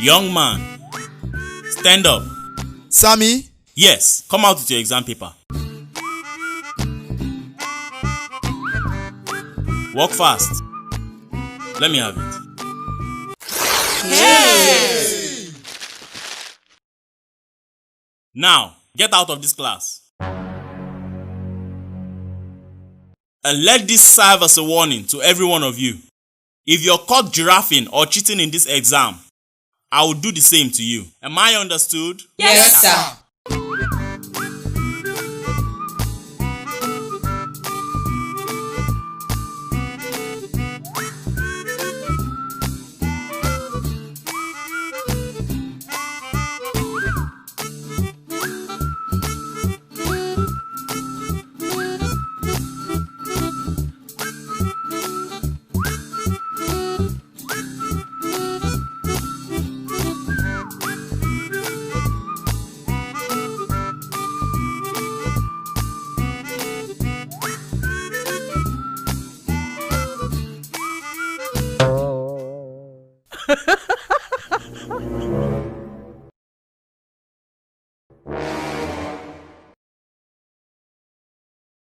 Young man, stand up. Sammy? Yes, come out with your exam paper. Walk fast. Let me have it. Hey! Now, get out of this class. And let this serve as a warning to every one of you. If you're caught giraffing or cheating in this exam, I will do the same to you. Am I understood? Yes, sir.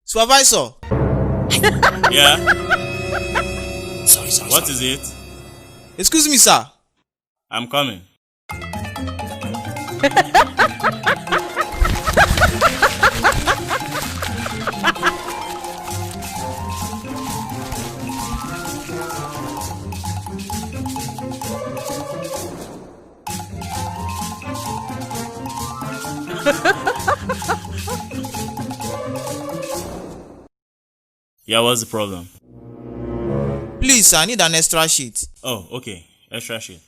Supervisor. Yeah? Sorry. What is it? Excuse me, sir. I'm coming. Yeah, what's the problem? Please, sir, I need an extra sheet. Oh, okay. Extra sheet.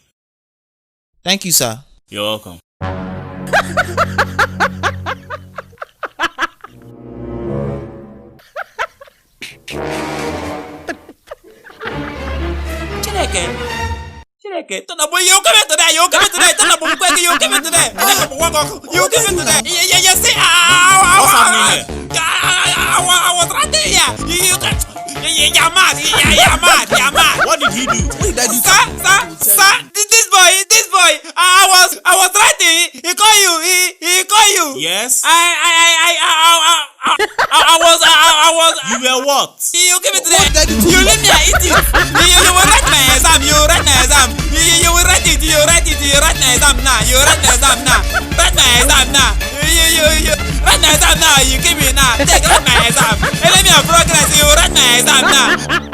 Thank you, sir. You're welcome. Chineke, you come in today. You come in today. You see, what's happening here? I was right there. You're mad. What did he do? What did I do? Sir, this boy. I was writing. He called you. Yes? I was. You were what? You give it to What did I do them. to You you? leave me and eat it. You will write my exam. You write my exam. You will write it. You write my exam now. Write my exam now. You write my exam now. You give me now. Take write my exam. And let me have progress. You write my exam now.